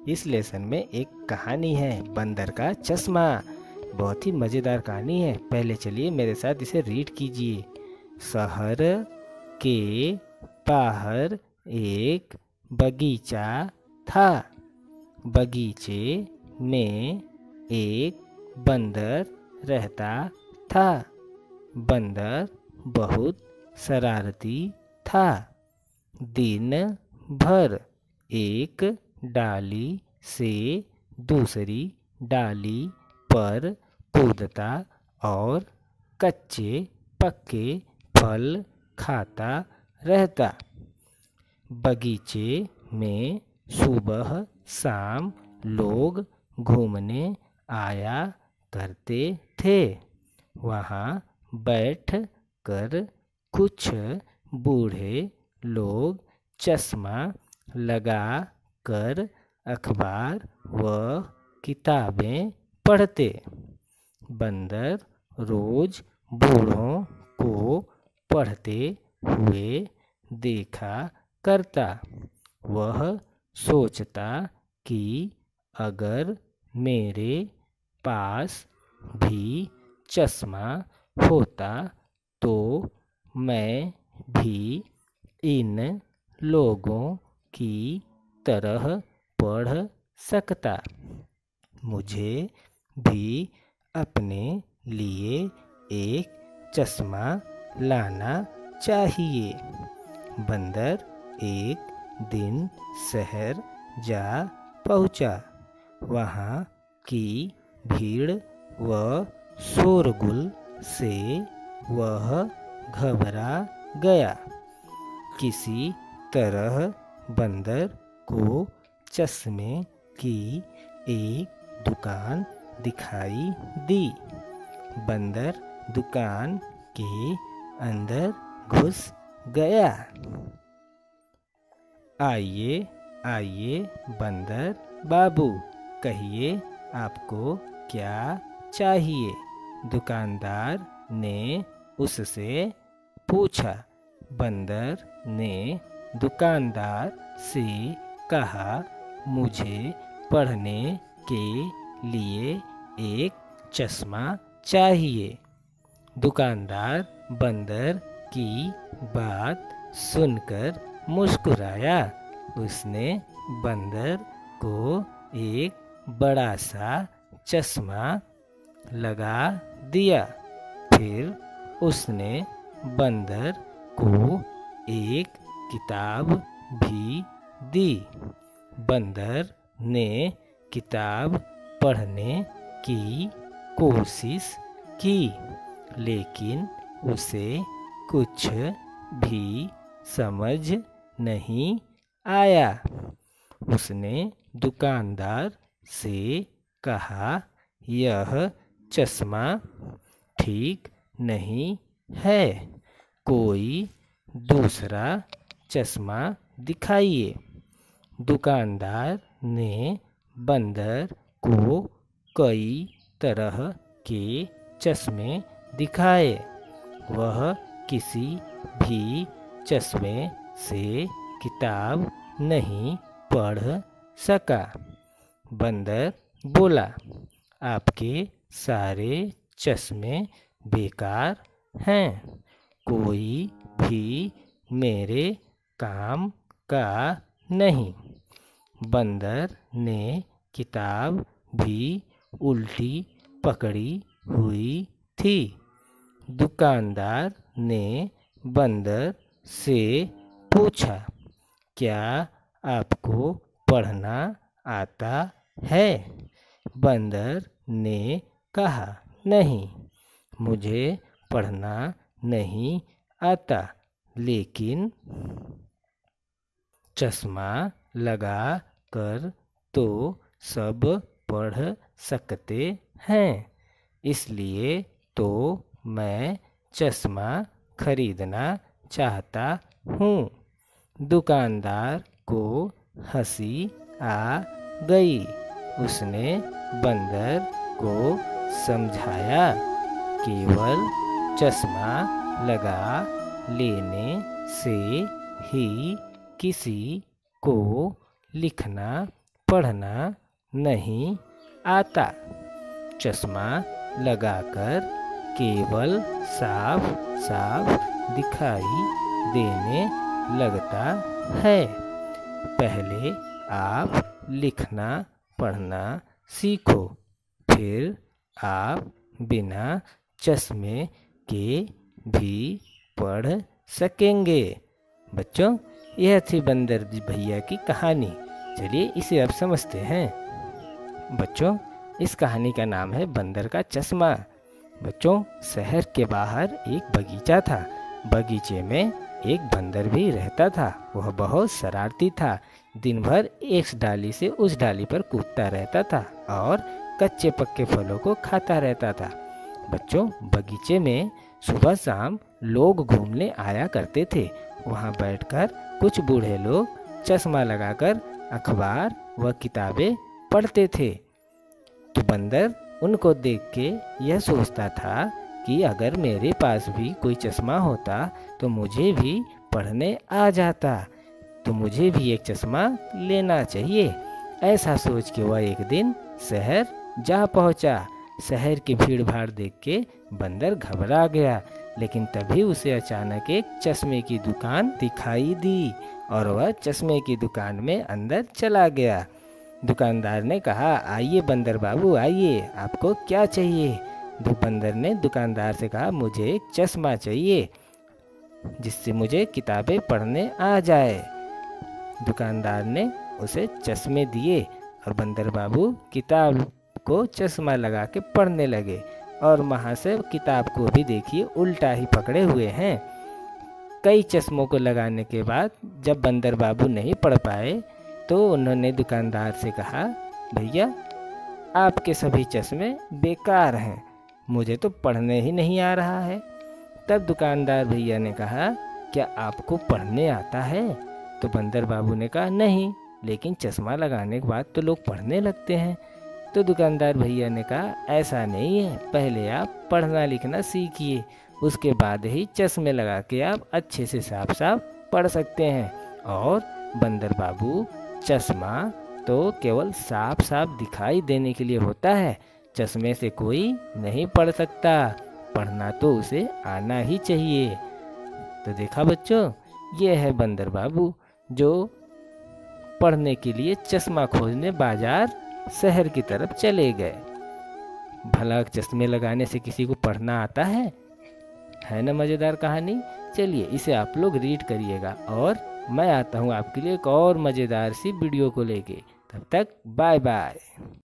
इस लेसन में एक कहानी है, बंदर का चश्मा। बहुत ही मज़ेदार कहानी है। पहले चलिए मेरे साथ इसे रीड कीजिए। शहर के बाहर एक बगीचा था। बगीचे में एक बंदर रहता था। बंदर बहुत शरारती था। दिन भर एक डाली से दूसरी डाली पर कूदता और कच्चे पक्के फल खाता रहता। बगीचे में सुबह शाम लोग घूमने आया करते थे। वहाँ बैठ कर कुछ बूढ़े लोग चश्मा लगा कर अखबार व किताबें पढ़ते। बंदर रोज बूढ़ों को पढ़ते हुए देखा करता। वह सोचता कि अगर मेरे पास भी चश्मा होता तो मैं भी इन लोगों की तरह पढ़ सकता। मुझे भी अपने लिए एक चश्मा लाना चाहिए। बंदर एक दिन शहर जा पहुंचा। वहाँ की भीड़ व शोरगुल से वह घबरा गया। किसी तरह बंदर को चश्मे की एक दुकान दिखाई दी। बंदर दुकान के अंदर घुस गया। आइए आइए बंदर बाबू, कहिए आपको क्या चाहिए? दुकानदार ने उससे पूछा। बंदर ने दुकानदार से कहा, मुझे पढ़ने के लिए एक चश्मा चाहिए। दुकानदार बंदर की बात सुनकर मुस्कुराया। उसने बंदर को एक बड़ा सा चश्मा लगा दिया। फिर उसने बंदर को एक किताब भी दी। बंदर ने किताब पढ़ने की कोशिश की, लेकिन उसे कुछ भी समझ नहीं आया। उसने दुकानदार से कहा, यह चश्मा ठीक नहीं है, कोई दूसरा चश्मा दिखाइए। दुकानदार ने बंदर को कई तरह के चश्मे दिखाए। वह किसी भी चश्मे से किताब नहीं पढ़ सका। बंदर बोला, आपके सारे चश्मे बेकार हैं, कोई भी मेरे काम का नहीं। बंदर ने किताब भी उल्टी पकड़ी हुई थी। दुकानदार ने बंदर से पूछा, क्या आपको पढ़ना आता है? बंदर ने कहा, नहीं, मुझे पढ़ना नहीं आता, लेकिन चश्मा लगा कर तो सब पढ़ सकते हैं, इसलिए तो मैं चश्मा खरीदना चाहता हूँ। दुकानदार को हंसी आ गई। उसने बंदर को समझाया, केवल चश्मा लगा लेने से ही किसी को लिखना पढ़ना नहीं आता। चश्मा लगाकर केवल साफ साफ दिखाई देने लगता है। पहले आप लिखना पढ़ना सीखो, फिर आप बिना चश्मे के भी पढ़ सकेंगे। बच्चों, यह थी बंदर भैया की कहानी। चलिए इसे अब समझते हैं। बच्चों, इस कहानी का नाम है बंदर का चश्मा। बच्चों, शहर के बाहर एक बगीचा था। बगीचे में एक बंदर भी रहता था। वह बहुत शरारती था। दिन भर एक डाली से उस डाली पर कूदता रहता था और कच्चे पक्के फलों को खाता रहता था। बच्चों, बगीचे में सुबह शाम लोग घूमने आया करते थे। वहाँ बैठकर कुछ बूढ़े लोग चश्मा लगाकर अखबार व किताबें पढ़ते थे। तो बंदर उनको देख के यह सोचता था कि अगर मेरे पास भी कोई चश्मा होता तो मुझे भी पढ़ने आ जाता, तो मुझे भी एक चश्मा लेना चाहिए। ऐसा सोच के वह एक दिन शहर जा पहुंचा। शहर की भीड़ भाड़ देख के बंदर घबरा गया, लेकिन तभी उसे अचानक एक चश्मे की दुकान दिखाई दी और वह चश्मे की दुकान में अंदर चला गया। दुकानदार ने कहा, आइए बंदर बाबू आइए, आपको क्या चाहिए? बंदर ने दुकानदार से कहा, मुझे एक चश्मा चाहिए जिससे मुझे किताबें पढ़ने आ जाए। दुकानदार ने उसे चश्मे दिए और बंदर बाबू किताब को चश्मा लगा के पढ़ने लगे। और वहाँ से किताब को भी देखिए उल्टा ही पकड़े हुए हैं। कई चश्मों को लगाने के बाद जब बंदर बाबू नहीं पढ़ पाए तो उन्होंने दुकानदार से कहा, भैया आपके सभी चश्मे बेकार हैं, मुझे तो पढ़ने ही नहीं आ रहा है। तब दुकानदार भैया ने कहा, क्या आपको पढ़ने आता है? तो बंदर बाबू ने कहा, नहीं, लेकिन चश्मा लगाने के बाद तो लोग पढ़ने लगते हैं। तो दुकानदार भैया ने कहा, ऐसा नहीं है, पहले आप पढ़ना लिखना सीखिए, उसके बाद ही चश्मे लगा के आप अच्छे से साफ साफ पढ़ सकते हैं। और बंदर बाबू, चश्मा तो केवल साफ साफ दिखाई देने के लिए होता है, चश्मे से कोई नहीं पढ़ सकता, पढ़ना तो उसे आना ही चाहिए। तो देखा बच्चों, ये है बंदर बाबू जो पढ़ने के लिए चश्मा खोजने बाजार शहर की तरफ चले गए। भला चश्मे लगाने से किसी को पढ़ना आता है ना मज़ेदार कहानी। चलिए इसे आप लोग रीड करिएगा और मैं आता हूँ आपके लिए एक और मज़ेदार सी वीडियो को लेके। तब तक बाय बाय।